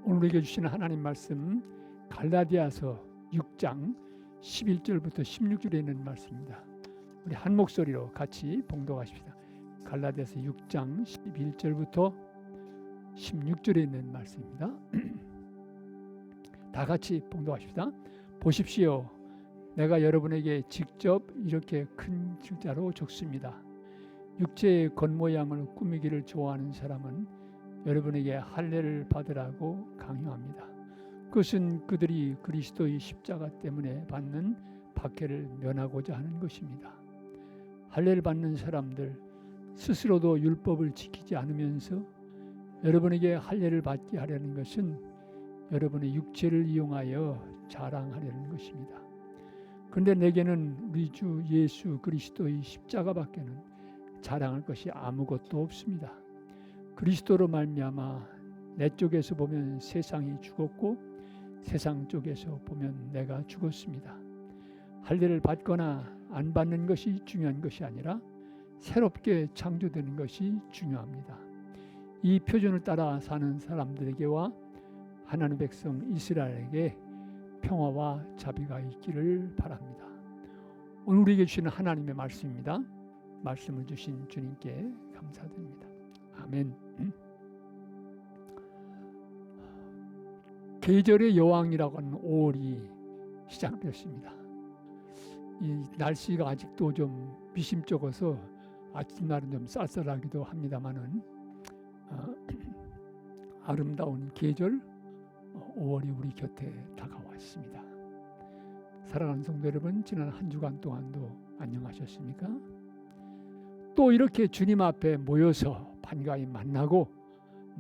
오늘 우리에게 주시는 하나님 말씀 갈라디아서 6장 11절부터 16절에 있는 말씀입니다. 우리 한 목소리로 같이 봉독하십시다. 갈라디아서 6장 11절부터 16절에 있는 말씀입니다. 다 같이 봉독하십시다. 보십시오. 내가 여러분에게 직접 이렇게 큰 글자로 적습니다. 육체의 겉모양을 꾸미기를 좋아하는 사람은 여러분에게 할례를 받으라고 강요합니다. 그것은 그들이 그리스도의 십자가 때문에 받는 박해를 면하고자 하는 것입니다. 할례를 받는 사람들 스스로도 율법을 지키지 않으면서 여러분에게 할례를 받게 하려는 것은 여러분의 육체를 이용하여 자랑하려는 것입니다. 그런데 내게는 우리 주 예수 그리스도의 십자가밖에는 자랑할 것이 아무것도 없습니다. 그리스도로 말미암아 내 쪽에서 보면 세상이 죽었고 세상 쪽에서 보면 내가 죽었습니다. 할례를 받거나 안 받는 것이 중요한 것이 아니라 새롭게 창조되는 것이 중요합니다. 이 표준을 따라 사는 사람들에게와 하나님의 백성 이스라엘에게 평화와 자비가 있기를 바랍니다. 오늘 우리에게 주시는 하나님의 말씀입니다. 말씀을 주신 주님께 감사드립니다. 아멘. 계절의 여왕이라고 하는 5월이 시작됐습니다. 이 날씨가 아직도 좀 미심쩍어서 아침날은 좀 쌀쌀하기도 합니다만은 아름다운 계절 5월이 우리 곁에 다가왔습니다. 사랑하는 성도 여러분, 지난 한 주간 동안도 안녕하셨습니까? 또 이렇게 주님 앞에 모여서 반가이 만나고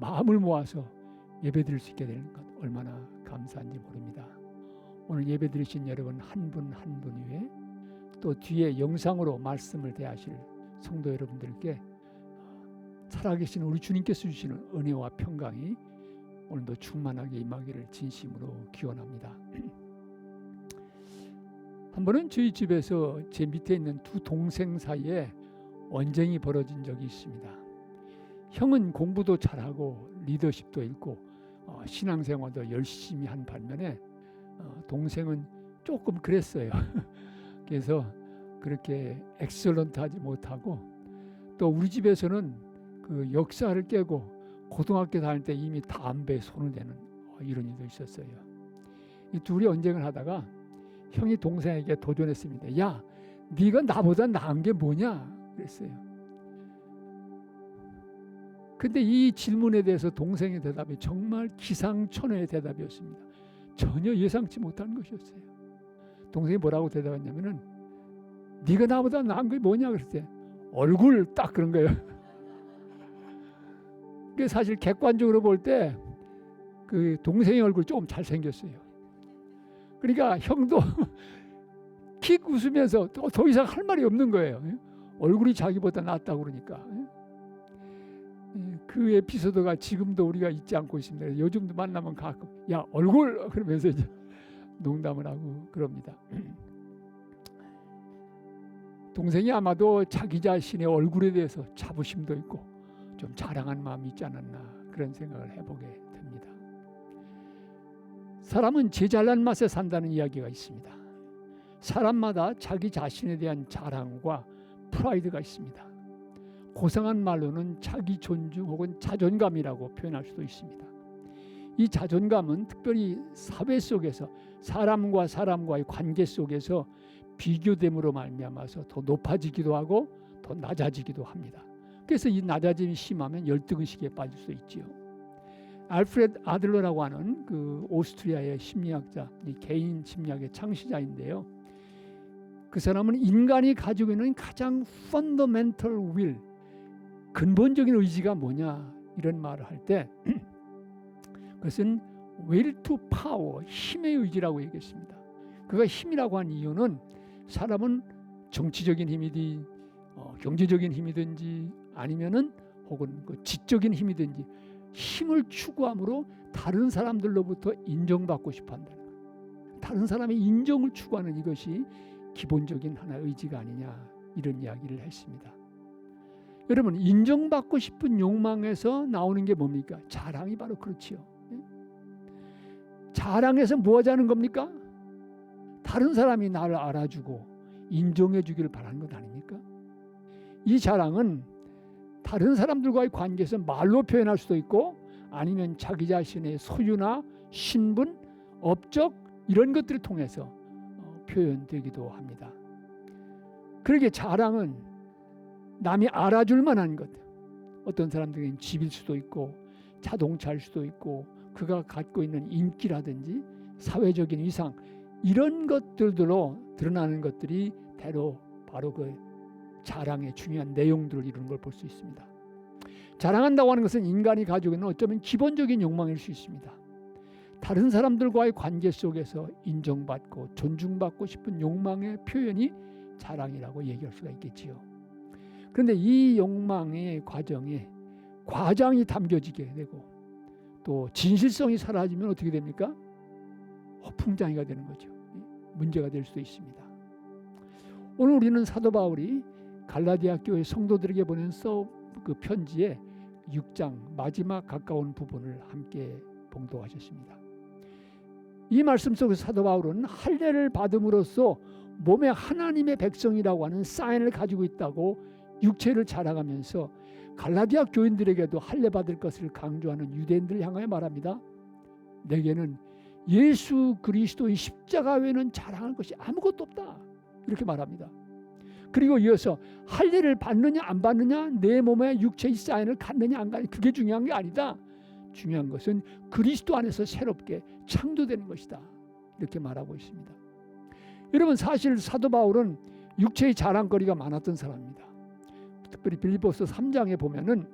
마음을 모아서 예배드릴 수 있게 되는 것 얼마나 감사한지 모릅니다. 오늘 예배드리신 여러분 한 분 한 분 위에 또 뒤에 영상으로 말씀을 대하실 성도 여러분들께 살아계신 우리 주님께서 주시는 은혜와 평강이 오늘도 충만하게 임하기를 진심으로 기원합니다. 한 번은 저희 집에서 제 밑에 있는 두 동생 사이에 언쟁이 벌어진 적이 있습니다. 형은 공부도 잘하고 리더십도 있고 신앙생활도 열심히 한 반면에 동생은 조금 그랬어요. 그래서 그렇게 엑셀런트하지 못하고 또 우리 집에서는 그 역사를 깨고 고등학교 다닐 때 이미 담배에 손을 대는 이런 일도 있었어요. 이 둘이 언쟁을 하다가 형이 동생에게 도전했습니다. 야, 네가 나보다 나은 게 뭐냐? 그랬어요. 근데 이 질문에 대해서 동생의 대답이 정말 기상천외의 대답이었습니다. 전혀 예상치 못한 것이었어요. 동생이 뭐라고 대답했냐면은 네가 나보다 나은 게 뭐냐 그랬대. 얼굴 딱 그런 거예요. 그 사실 객관적으로 볼 때 그 동생의 얼굴 조금 잘생겼어요. 그러니까 형도 킥 웃으면서 더 이상 할 말이 없는 거예요. 얼굴이 자기보다 낫다고 그러니까. 그 에피소드가 지금도 우리가 잊지 않고 있습니다. 요즘도 만나면 가끔 야 얼굴 그러면서 이제 농담을 하고 그럽니다. 동생이 아마도 자기 자신의 얼굴에 대해서 자부심도 있고 좀 자랑한 마음이 있지 않았나 그런 생각을 해보게 됩니다. 사람은 제 잘난 맛에 산다는 이야기가 있습니다. 사람마다 자기 자신에 대한 자랑과 프라이드가 있습니다. 고상한 말로는 자기 존중 혹은 자존감이라고 표현할 수도 있습니다. 이 자존감은 특별히 사회 속에서 사람과 사람과의 관계 속에서 비교됨으로 말미암아서 더 높아지기도 하고 더 낮아지기도 합니다. 그래서 이 낮아짐이 심하면 열등의식에 빠질 수 있지요. 알프레드 아들러라고 하는 그 오스트리아의 심리학자, 개인 심리학의 창시자인데요. 그 사람은 인간이 가지고 있는 가장 fundamental will, 근본적인 의지가 뭐냐 이런 말을 할 때 그것은 will to power, 힘의 의지라고 얘기했습니다. 그가 힘이라고 한 이유는 사람은 정치적인 힘이든 경제적인 힘이든지 아니면은 혹은 그 지적인 힘이든지 힘을 추구함으로 다른 사람들로부터 인정받고 싶어 한다는 거예요. 다른 사람의 인정을 추구하는 이것이 기본적인 하나의 의지가 아니냐 이런 이야기를 했습니다. 여러분 인정받고 싶은 욕망에서 나오는 게 뭡니까? 자랑이 바로 그렇지요. 자랑해서 뭐 하자는 겁니까? 다른 사람이 나를 알아주고 인정해 주기를 바라는 것 아닙니까? 이 자랑은 다른 사람들과의 관계에서 말로 표현할 수도 있고 아니면 자기 자신의 소유나 신분, 업적 이런 것들을 통해서 표현되기도 합니다. 그러게 자랑은 남이 알아줄 만한 것, 어떤 사람들에게는 집일 수도 있고 자동차일 수도 있고 그가 갖고 있는 인기라든지 사회적인 위상 이런 것들로 드러나는 것들이 대로 바로 그 자랑의 중요한 내용들을 이루는 걸 볼 수 있습니다. 자랑한다고 하는 것은 인간이 가지고 있는 어쩌면 기본적인 욕망일 수 있습니다. 다른 사람들과의 관계 속에서 인정받고 존중받고 싶은 욕망의 표현이 자랑이라고 얘기할 수가 있겠지요. 그런데 이 욕망의 과정에 과장이 담겨지게 되고 또 진실성이 사라지면 어떻게 됩니까? 허풍장애가 되는 거죠. 문제가 될 수도 있습니다. 오늘 우리는 사도 바울이 갈라디아 교회 성도들에게 보낸 그 편지의 6장 마지막 가까운 부분을 함께 봉독하셨습니다. 이 말씀 속에서 사도 바울은 할례를 받음으로써 몸에 하나님의 백성이라고 하는 사인을 가지고 있다고 육체를 자랑하면서 갈라디아 교인들에게도 할례 받을 것을 강조하는 유대인들을 향하여 말합니다. 내게는 예수 그리스도의 십자가 외에는 자랑할 것이 아무것도 없다. 이렇게 말합니다. 그리고 이어서 할례를 받느냐 안 받느냐 내 몸에 육체의 사인을 갖느냐 안 갖느냐 그게 중요한 게 아니다. 중요한 것은 그리스도 안에서 새롭게 창조되는 것이다. 이렇게 말하고 있습니다. 여러분 사실 사도 바울은 육체의 자랑거리가 많았던 사람입니다. 특별히 빌립보서 3장에 보면은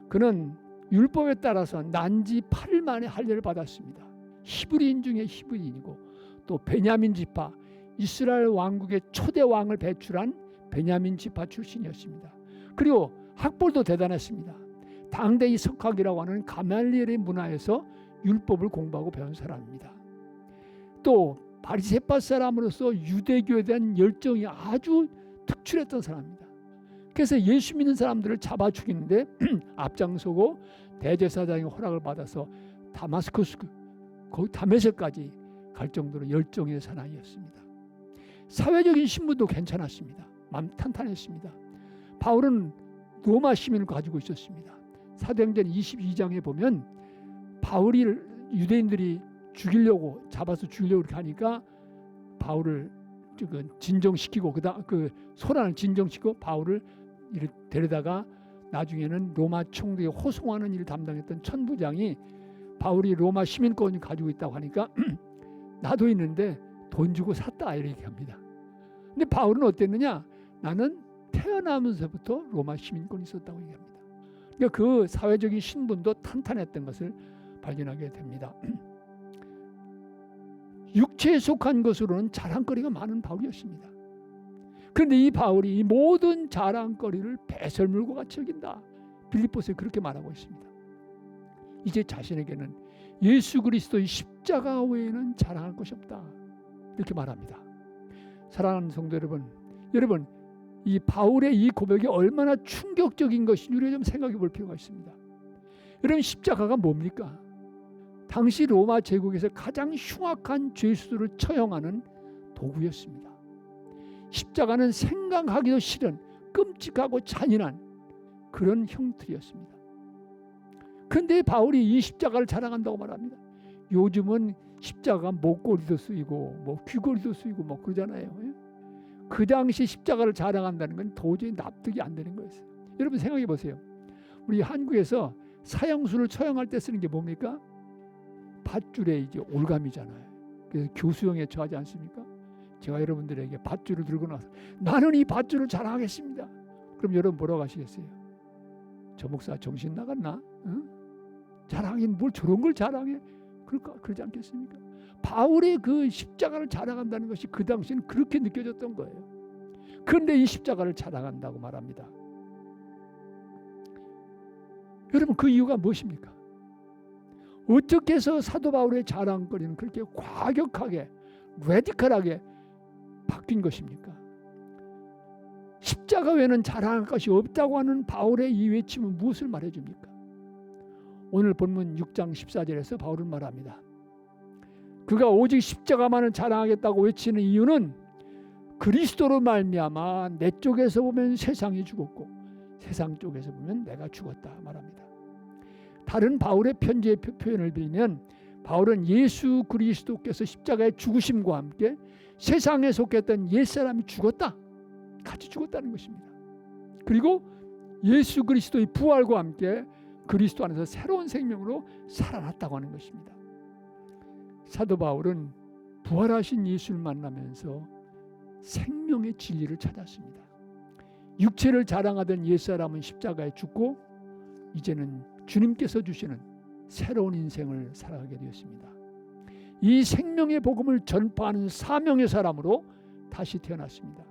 그는 율법에 따라서 난지 8일 만에 할례를 받았습니다. 히브리인 중에 히브리인이고 또 베냐민 지파 이스라엘 왕국의 초대 왕을 배출한 베냐민 지파 출신이었습니다. 그리고 학벌도 대단했습니다. 당대 이 석학이라고 하는 가말리엘의 문화에서 율법을 공부하고 배운 사람입니다. 또 바리새파 사람으로서 유대교에 대한 열정이 아주 특출했던 사람입니다. 그래서 예수 믿는 사람들을 잡아 죽이는데 앞장서고 대제사장의 허락을 받아서 다마스커스 거기 다메섹까지 갈 정도로 열정의 사나이였습니다. 사회적인 신분도 괜찮았습니다. 마음 탄탄했습니다. 바울은 로마 시민을 가지고 있었습니다. 사도행전 22장에 보면 바울이 유대인들이 죽이려고 잡아서 죽이려고 이렇게 하니까 바울을 진정시키고 그 소란을 진정시키고 바울을 데려다가 나중에는 로마 총독에 호송하는 일을 담당했던 천부장이 바울이 로마 시민권을 가지고 있다고 하니까 나도 있는데 돈 주고 샀다 이렇게 합니다. 근데 바울은 어땠느냐? 나는 태어나면서부터 로마 시민권이 있었다고 얘기합니다. 그러니까 그 사회적인 신분도 탄탄했던 것을 발견하게 됩니다. 육체에 속한 것으로는 자랑거리가 많은 바울이었습니다. 그런데 이 바울이 이 모든 자랑거리를 배설물과 같이 여긴다. 빌립보서에 그렇게 말하고 있습니다. 이제 자신에게는 예수 그리스도의 십자가 외에는 자랑할 것이 없다. 이렇게 말합니다. 사랑하는 성도 여러분 이 바울의 이 고백이 얼마나 충격적인 것인지 우리가 좀 생각해 볼 필요가 있습니다. 여러분 십자가가 뭡니까? 당시 로마 제국에서 가장 흉악한 죄수들을 처형하는 도구였습니다. 십자가는 생각하기도 싫은 끔찍하고 잔인한 그런 형틀이었습니다. 그런데 바울이 이 십자가를 자랑한다고 말합니다. 요즘은 십자가 목걸이도 쓰이고 뭐 귀걸이도 쓰이고 뭐 그러잖아요. 그 당시 십자가를 자랑한다는 건 도저히 납득이 안 되는 거였어요. 여러분 생각해 보세요. 우리 한국에서 사형수를 처형할 때 쓰는 게 뭡니까? 밧줄에 이제 올감이잖아요. 그래서 교수형에 처하지 않습니까? 제가 여러분들에게 밧줄을 들고 나서 나는 이 밧줄을 자랑하겠습니다. 그럼 여러분 뭐라고 하시겠어요? 저 목사 정신 나갔나? 응? 자랑인 뭘 저런 걸 자랑해? 그러지 않겠습니까? 바울의 그 십자가를 자랑한다는 것이 그 당시에는 그렇게 느껴졌던 거예요. 그런데 이 십자가를 자랑한다고 말합니다. 여러분 그 이유가 무엇입니까? 어떻게 해서 사도 바울의 자랑거리는 그렇게 과격하게 레디컬하게 바뀐 것입니까? 십자가 외에는 자랑할 것이 없다고 하는 바울의 이 외침은 무엇을 말해줍니까? 오늘 본문 6장 14절에서 바울은 말합니다. 그가 오직 십자가만을 자랑하겠다고 외치는 이유는 그리스도로 말미암아 내 쪽에서 보면 세상이 죽었고 세상 쪽에서 보면 내가 죽었다 말합니다. 다른 바울의 편지의 표현을 빌면 바울은 예수 그리스도께서 십자가의 죽으심과 함께 세상에 속했던 옛사람이 죽었다, 같이 죽었다는 것입니다. 그리고 예수 그리스도의 부활과 함께 그리스도 안에서 새로운 생명으로 살아났다고 하는 것입니다. 사도 바울은 부활하신 예수를 만나면서 생명의 진리를 찾았습니다. 육체를 자랑하던 옛사람은 십자가에 죽고 이제는 주님께서 주시는 새로운 인생을 살아가게 되었습니다. 이 생명의 복음을 전파하는 사명의 사람으로 다시 태어났습니다.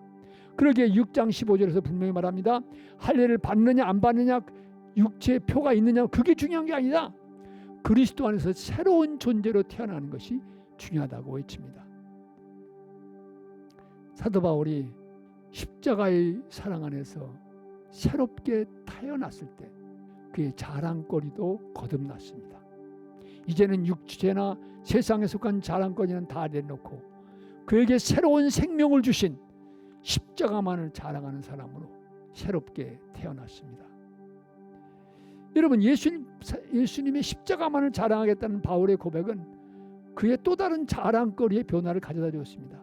그러기에 6장 15절에서 분명히 말합니다. 할례를 받느냐 안 받느냐 육체의 표가 있느냐 그게 중요한 게 아니다. 그리스도 안에서 새로운 존재로 태어나는 것이 중요하다고 외칩니다. 사도 바울이 십자가의 사랑 안에서 새롭게 태어났을 때 그의 자랑거리도 거듭났습니다. 이제는 육체나 세상에 속한 자랑거리는 다 내놓고 그에게 새로운 생명을 주신 십자가만을 자랑하는 사람으로 새롭게 태어났습니다. 여러분, 예수님의 십자가만을 자랑하겠다는 바울의 고백은 그의 또 다른 자랑거리의 변화를 가져다 주었습니다.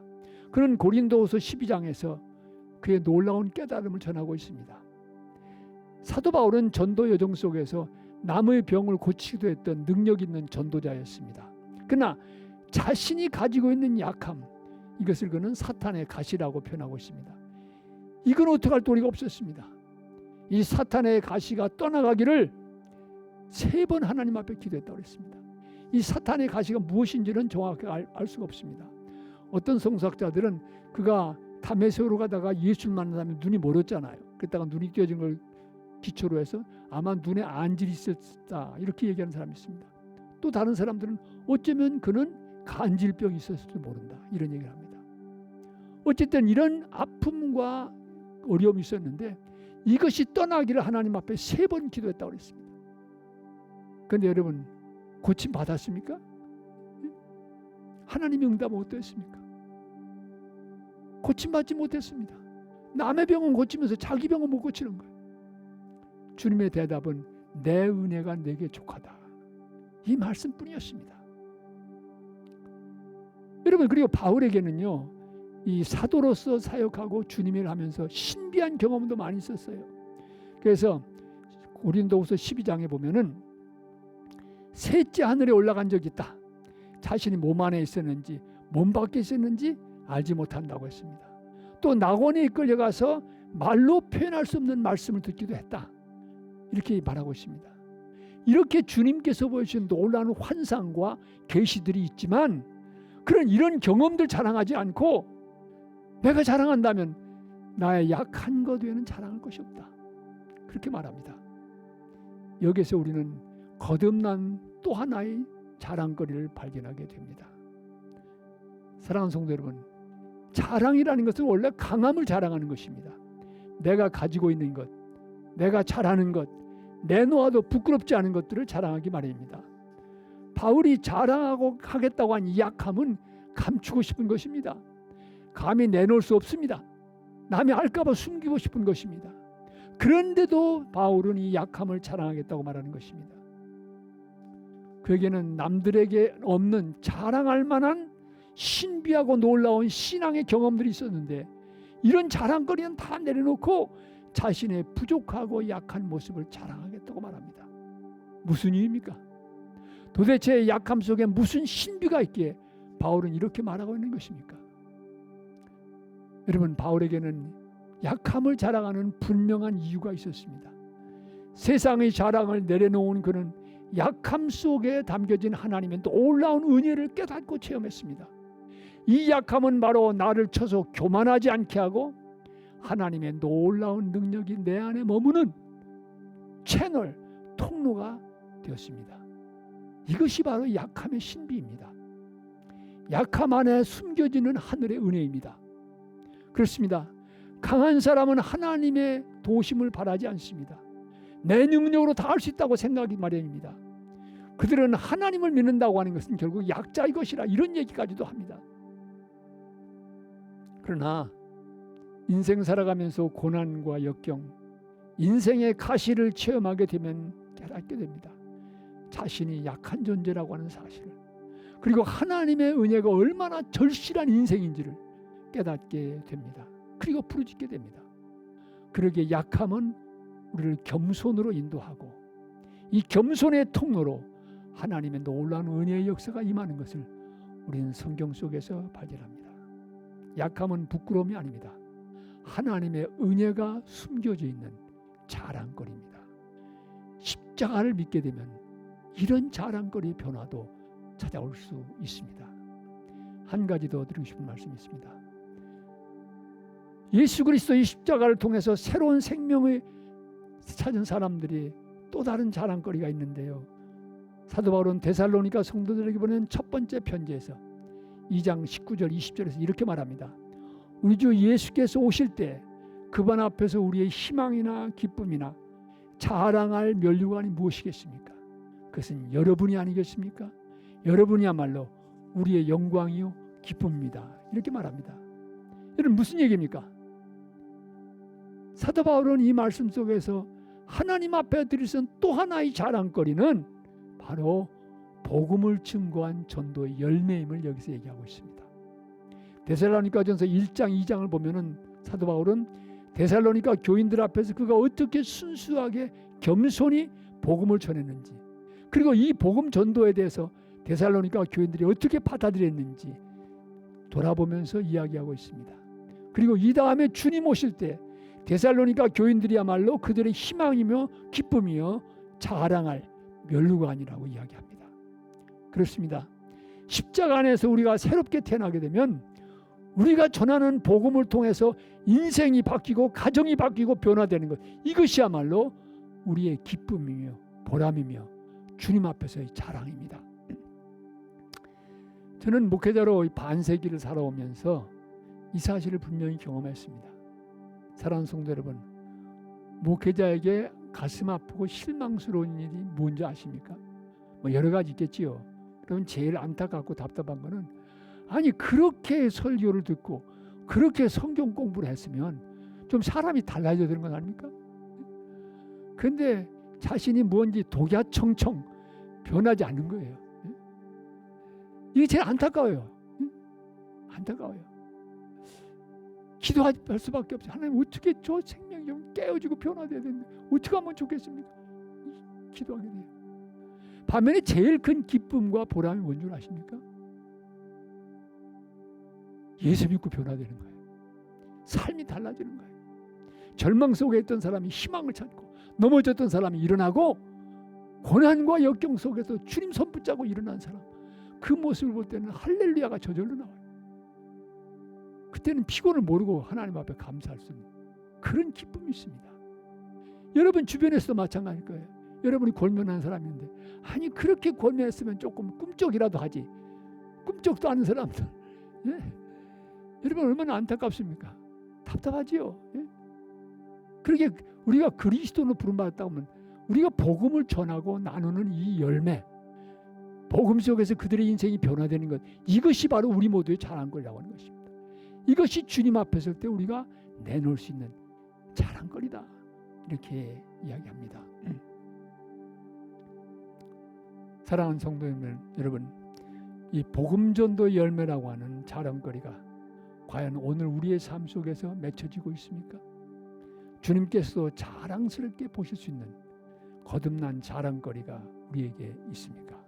그는 고린도후서 12장에서 그의 놀라운 깨달음을 전하고 있습니다. 사도 바울은 전도 여정 속에서 남의 병을 고치기도 했던 능력 있는 전도자였습니다. 그러나 자신이 가지고 있는 약함, 이것을 그는 사탄의 가시라고 표현하고 있습니다. 이건 어떡할 도리가 없었습니다. 이 사탄의 가시가 떠나가기를 3번 하나님 앞에 기도했다고 그랬습니다. 이 사탄의 가시가 무엇인지는 정확히 알 수가 없습니다. 어떤 성서학자들은 그가 다메섹으로 가다가 예수를 만나면 눈이 멀었잖아요. 그랬다가 눈이 띄어진 걸 기초로 해서 아마 눈에 안질이 있었다 이렇게 얘기하는 사람이 있습니다. 또 다른 사람들은 어쩌면 그는 간질병이 있었을지도 모른다 이런 얘기를 합니다. 어쨌든 이런 아픔과 어려움이 있었는데 이것이 떠나기를 하나님 앞에 3번 기도했다고 그랬습니다. 그런데 여러분, 고침 받았습니까? 하나님의 응답은 어떠했습니까? 고침받지 못했습니다. 남의 병은 고치면서 자기 병은 못 고치는 거예요. 주님의 대답은 내 은혜가 내게 족하다, 이 말씀뿐이었습니다. 여러분, 그리고 바울에게는요, 이 사도로서 사역하고 주님을 하면서 신비한 경험도 많이 있었어요. 그래서 고린도후서 12장에 보면은 셋째 하늘에 올라간 적이 있다, 자신이 몸 안에 있었는지 몸 밖에 있었는지 알지 못한다고 했습니다. 또 낙원에 이끌려가서 말로 표현할 수 없는 말씀을 듣기도 했다, 이렇게 말하고 있습니다. 이렇게 주님께서 보여주신 놀라운 환상과 계시들이 있지만 그런 이런 경험들 자랑하지 않고 내가 자랑한다면 나의 약한 것 외에는 자랑할 것이 없다, 그렇게 말합니다. 여기서 우리는 거듭난 또 하나의 자랑거리를 발견하게 됩니다. 사랑하는 성도 여러분, 자랑이라는 것은 원래 강함을 자랑하는 것입니다. 내가 가지고 있는 것, 내가 잘하는 것, 내놓아도 부끄럽지 않은 것들을 자랑하기 마련입니다. 바울이 자랑하고 하겠다고 한 이 약함은 감추고 싶은 것입니다. 감히 내놓을 수 없습니다. 남이 알까 봐 숨기고 싶은 것입니다. 그런데도 바울은 이 약함을 자랑하겠다고 말하는 것입니다. 그에게는 남들에게 없는 자랑할 만한 신비하고 놀라운 신앙의 경험들이 있었는데 이런 자랑거리는 다 내려놓고 자신의 부족하고 약한 모습을 자랑하겠다고 말합니다. 무슨 이유입니까? 도대체 약함 속에 무슨 신비가 있기에 바울은 이렇게 말하고 있는 것입니까? 여러분, 바울에게는 약함을 자랑하는 분명한 이유가 있었습니다. 세상의 자랑을 내려놓은 그는 약함 속에 담겨진 하나님의 놀라운 은혜를 깨닫고 체험했습니다. 이 약함은 바로 나를 쳐서 교만하지 않게 하고 하나님의 놀라운 능력이 내 안에 머무는 채널, 통로가 되었습니다. 이것이 바로 약함의 신비입니다. 약함 안에 숨겨지는 하늘의 은혜입니다. 그렇습니다. 강한 사람은 하나님의 도우심을 바라지 않습니다. 내 능력으로 다 할 수 있다고 생각하기 마련입니다. 그들은 하나님을 믿는다고 하는 것은 결국 약자의 것이라 이런 얘기까지도 합니다. 그러나 인생 살아가면서 고난과 역경, 인생의 가시를 체험하게 되면 깨닫게 됩니다. 자신이 약한 존재라고 하는 사실을, 그리고 하나님의 은혜가 얼마나 절실한 인생인지를 깨닫게 됩니다. 그리고 부르짖게 됩니다. 그러기에 약함은 우리를 겸손으로 인도하고 이 겸손의 통로로 하나님의 놀라운 은혜의 역사가 임하는 것을 우리는 성경 속에서 발견합니다. 약함은 부끄러움이 아닙니다. 하나님의 은혜가 숨겨져 있는 자랑거리입니다. 십자가를 믿게 되면 이런 자랑거리의 변화도 찾아올 수 있습니다. 한 가지 더 드리고 싶은 말씀이 있습니다. 예수 그리스도의 십자가를 통해서 새로운 생명을 찾은 사람들이 또 다른 자랑거리가 있는데요. 사도 바울은 데살로니가 성도들에게 보낸 첫 번째 편지에서 2장 19절 20절에서 이렇게 말합니다. 우리 주 예수께서 오실 때 그분 앞에서 우리의 희망이나 기쁨이나 자랑할 면류관이 무엇이겠습니까? 그것은 여러분이 아니겠습니까? 여러분이야말로 우리의 영광이요 기쁨입니다. 이렇게 말합니다. 여러분 무슨 얘기입니까? 사도 바울은 이 말씀 속에서 하나님 앞에 드리선 또 하나의 자랑거리는 바로 복음을 증거한 전도의 열매임을 여기서 얘기하고 있습니다. 데살로니가전서 1장 2장을 보면은 사도 바울은 데살로니가 교인들 앞에서 그가 어떻게 순수하게 겸손히 복음을 전했는지, 그리고 이 복음 전도에 대해서 데살로니가 교인들이 어떻게 받아들였는지 돌아보면서 이야기하고 있습니다. 그리고 이 다음에 주님 오실 때 데살로니가 교인들이야말로 그들의 희망이며 기쁨이며 자랑할 면류관이라고 이야기합니다. 그렇습니다. 십자가 안에서 우리가 새롭게 태어나게 되면 우리가 전하는 복음을 통해서 인생이 바뀌고 가정이 바뀌고 변화되는 것, 이것이야말로 우리의 기쁨이며 보람이며 주님 앞에서의 자랑입니다. 저는 목회자로 반세기를 살아오면서 이 사실을 분명히 경험했습니다. 사랑하는 성도 여러분, 목회자에게 가슴 아프고 실망스러운 일이 뭔지 아십니까? 뭐 여러 가지 있겠지요. 그러면 제일 안타깝고 답답한 거는, 아니 그렇게 설교를 듣고 그렇게 성경 공부를 했으면 좀 사람이 달라져야 되는 건 아닙니까? 그런데 자신이 뭔지 독야청청 변하지 않는 거예요. 이게 제일 안타까워요. 안타까워요. 기도할 수밖에 없어요. 하나님 어떻게 저 생명 좀 깨어지고 변화돼야 되는데 어떻게 하면 좋겠습니까? 기도하게 돼요. 반면에 제일 큰 기쁨과 보람이 뭔 줄 아십니까? 예수 믿고 변화되는 거예요. 삶이 달라지는 거예요. 절망 속에 있던 사람이 희망을 찾고, 넘어졌던 사람이 일어나고, 고난과 역경 속에서 주님 손 붙잡고 일어난 사람, 그 모습을 볼 때는 할렐루야가 저절로 나와요. 그때는 피곤을 모르고 하나님 앞에 감사할 수 있는 그런 기쁨이 있습니다. 여러분 주변에서도 마찬가지일 거예요. 여러분이 골면한 사람인데, 아니 그렇게 골면했으면 조금 꿈쩍이라도 하지, 꿈쩍도 않은 사람들, 예? 여러분 얼마나 안타깝습니까? 답답하지요. 예? 그러게 우리가 그리스도로 부름받았다고 하면 우리가 복음을 전하고 나누는 이 열매, 복음 속에서 그들의 인생이 변화되는 것, 이것이 바로 우리 모두의 자랑거리라고 하는 것입니다. 이것이 주님 앞에 설 때 우리가 내놓을 수 있는 자랑거리다, 이렇게 이야기합니다. 사랑하는 성도 여러분, 이 복음전도 열매라고 하는 자랑거리가 과연 오늘 우리의 삶 속에서 맺혀지고 있습니까? 주님께서도 자랑스럽게 보실 수 있는 거듭난 자랑거리가 우리에게 있습니까?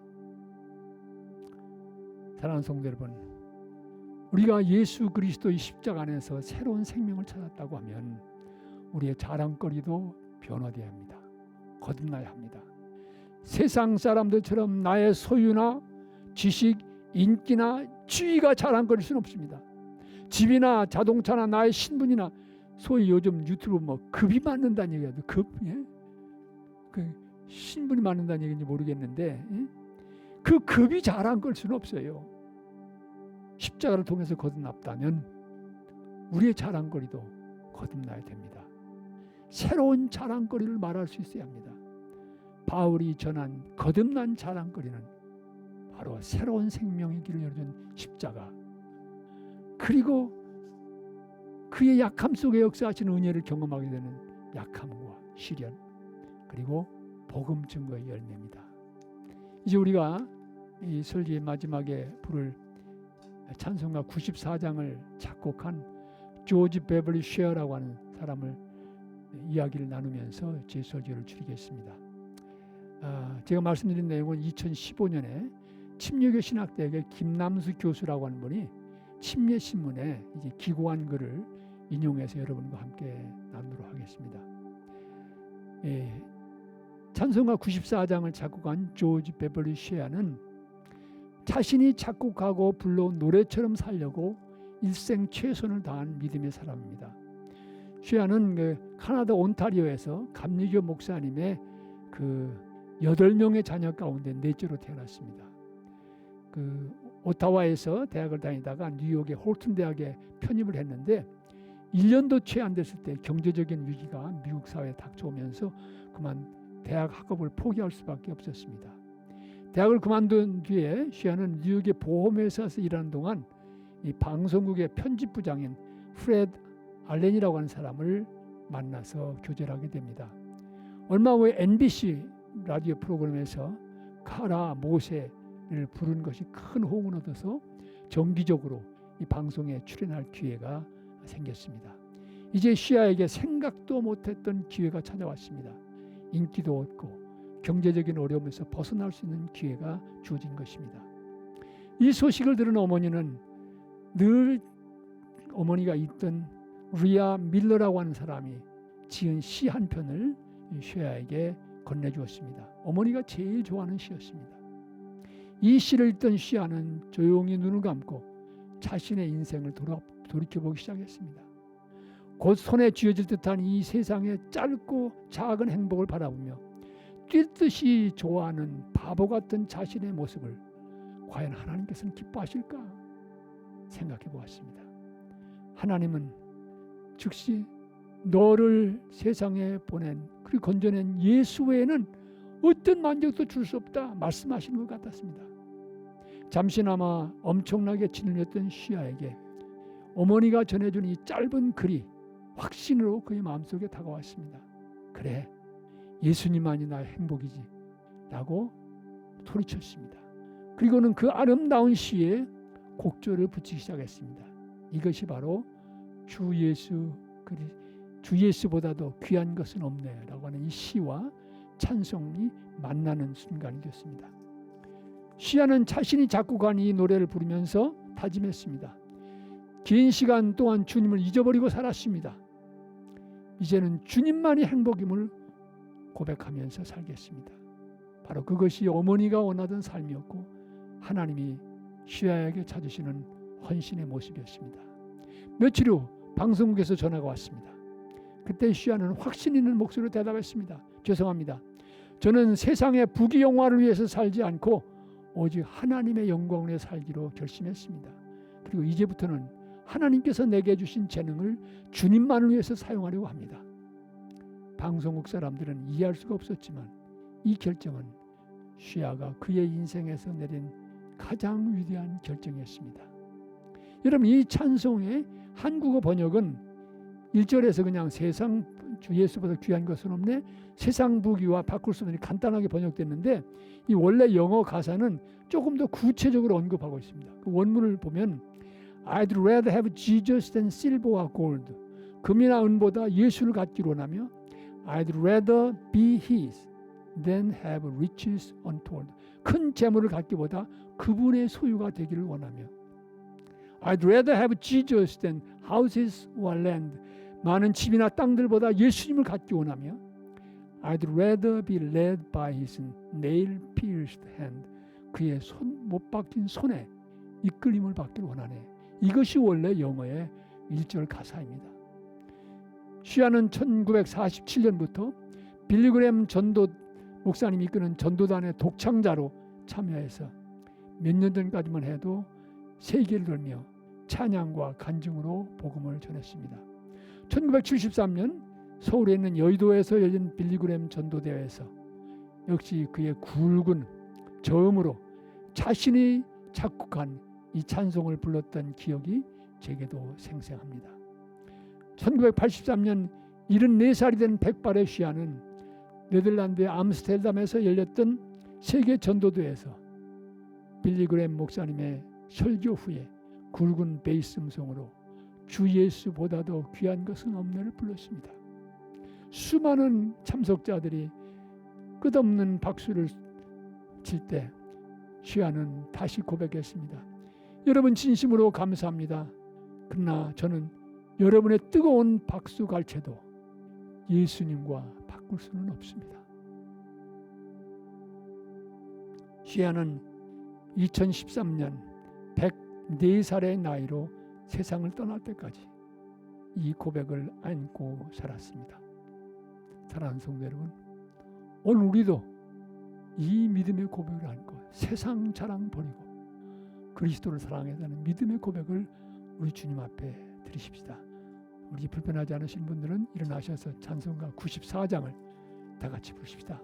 사랑하는 성도 여러분, 우리가 예수 그리스도의 십자가 안에서 새로운 생명을 찾았다고 하면 우리의 자랑거리도 변화되어야 합니다. 거듭나야 합니다. 세상 사람들처럼 나의 소유나 지식, 인기나 지위가 자랑거릴 수는 없습니다. 집이나 자동차나 나의 신분이나, 소위 요즘 유튜브 뭐 급이 맞는다는 얘기하죠. 급, 예? 그 신분이 맞는다는 얘기인지 모르겠는데, 예? 그 급이 자랑거릴 수는 없어요. 십자가를 통해서 거듭났다면 우리의 자랑거리도 거듭나야 됩니다. 새로운 자랑거리를 말할 수 있어야 합니다. 바울이 전한 거듭난 자랑거리는 바로 새로운 생명의 길을 열어준 십자가, 그리고 그의 약함 속에 역사하시는 은혜를 경험하게 되는 약함과 시련, 그리고 복음 증거의 열매입니다. 이제 우리가 이 설교의 마지막에 부를 찬송가 94장을 작곡한 조지 베벌리 쉐어라고 하는 사람을 이야기를 나누면서 제 설교를 줄이겠습니다. 제가 말씀드린 내용은 2015년에 침례교 신학대학의 김남수 교수라고 하는 분이 침례신문에 이제 기고한 글을 인용해서 여러분과 함께 나누도록 하겠습니다. 찬송가 94장을 작곡한 조지 베벌리 쉐어는 자신이 작곡하고 불러온 노래처럼 살려고 일생 최선을 다한 믿음의 사람입니다. 쉐어는 카나다 온타리오에서 감리교 목사님의 8명의 자녀 가운데 넷째로 태어났습니다. 오타와에서 대학을 다니다가 뉴욕의 홀튼 대학에 편입을 했는데 1년도 채 안 됐을 때 경제적인 위기가 미국 사회에 닥쳐오면서 그만 대학 학업을 포기할 수밖에 없었습니다. 대학을 그만둔 뒤에 쉐어는 뉴욕의 보험회사에서 일하는 동안 이 방송국의 편집부장인 프레드 알렌이라고 하는 사람을 만나서 교제를 하게 됩니다. 얼마 후에 NBC 라디오 프로그램에서 카라 모세를 부른 것이 큰 호응을 얻어서 정기적으로 이 방송에 출연할 기회가 생겼습니다. 이제 쉐어에게 생각도 못했던 기회가 찾아왔습니다. 인기도 얻고 경제적인 어려움에서 벗어날 수 있는 기회가 주어진 것입니다. 이 소식을 들은 어머니는 늘 어머니가 있던 리아 밀러라고 하는 사람이 지은 시 한 편을 쉐어에게 건네주었습니다. 어머니가 제일 좋아하는 시였습니다. 이 시를 읽던 쉐어는 조용히 눈을 감고 자신의 인생을 돌이켜보기 시작했습니다. 곧 손에 쥐어질 듯한 이 세상의 짧고 작은 행복을 바라보며 뛰듯이 좋아하는 바보 같은 자신의 모습을 과연 하나님께서는 기뻐하실까 생각해 보았습니다. 하나님은 즉시 너를 세상에 보낸 그리고 건져낸 예수 외에는 어떤 만족도 줄 수 없다 말씀하시는 것 같았습니다. 잠시나마 엄청나게 짓눌렸던 쉐어에게 어머니가 전해준 이 짧은 글이 확신으로 그의 마음속에 다가왔습니다. 그래, 예수님만이 나의 행복이지 라고 소리쳤습니다. 그리고는 그 아름다운 시에 곡조를 붙이기 시작했습니다. 이것이 바로 주 예수보다도 귀한 것은 없네 라고 하는 이 시와 찬송이 만나는 순간이 됐습니다. 쉐어는 자신이 작곡한 이 노래를 부르면서 다짐했습니다. 긴 시간 동안 주님을 잊어버리고 살았습니다. 이제는 주님만이 행복임을 고백하면서 살겠습니다. 바로 그것이 어머니가 원하던 삶이었고 하나님이 쉐어에게 찾으시는 헌신의 모습이었습니다. 며칠 후 방송국에서 전화가 왔습니다. 그때 쉐어는 확신 있는 목소리로 대답했습니다. 죄송합니다. 저는 세상의 부귀영화를 위해서 살지 않고 오직 하나님의 영광을 위해 살기로 결심했습니다. 그리고 이제부터는 하나님께서 내게 주신 재능을 주님만을 위해서 사용하려고 합니다. 방송국 사람들은 이해할 수가 없었지만 이 결정은 쉐어가 그의 인생에서 내린 가장 위대한 결정이었습니다. 여러분, 이 찬송의 한국어 번역은 1절에서 그냥 세상 주 예수보다 귀한 것은 없네, 세상 부귀와 바꿀 수 없는 간단하게 번역됐는데 이 원래 영어 가사는 조금 더 구체적으로 언급하고 있습니다. 그 원문을 보면 I'd rather have Jesus than silver or gold. 금이나 은보다 예수를 갖기로 원하며 I'd rather be His than have riches untold. 큰 재물을 갖기보다 그분의 소유가 되기를 원하며 I'd rather have Jesus than houses or land. 많은 집이나 땅들보다 예수님을 갖기 원하며 I'd rather be led by His nail-pierced hand. 그의 못 박힌 손에 이끌림을 받기를 원하네. 이것이 원래 영어의 1절 가사입니다. 쉐어는 1947년부터 빌리그램 전도 목사님이 이끄는 전도단의 독창자로 참여해서 몇 년 전까지만 해도 세계를 돌며 찬양과 간증으로 복음을 전했습니다. 1973년 서울에 있는 여의도에서 열린 빌리그램 전도대회에서 역시 그의 굵은 저음으로 자신이 작곡한 이 찬송을 불렀던 기억이 제게도 생생합니다. 1983년 74살이 된 백발의 시아는 네덜란드의 암스테르담에서 열렸던 세계 전도대회에서 빌리그램 목사님의 설교 후에 굵은 베이스 음성으로 주 예수보다도 귀한 것은 없네를 불렀습니다. 수많은 참석자들이 끝없는 박수를 칠 때 시아는 다시 고백했습니다. 여러분 진심으로 감사합니다. 그러나 저는 여러분의 뜨거운 박수 갈채도 예수님과 바꿀 수는 없습니다. 시아는 2013년 104살의 나이로 세상을 떠날 때까지 이 고백을 안고 살았습니다. 사랑하는 성도 여러분, 오늘 우리도 이 믿음의 고백을 안고 세상 자랑 버리고 그리스도를 사랑하는 믿음의 고백을 우리 주님 앞에 드리십시다. 우리 불편하지 않으신 분들은 일어나셔서 찬송가 94장을 다 같이 부르십시다.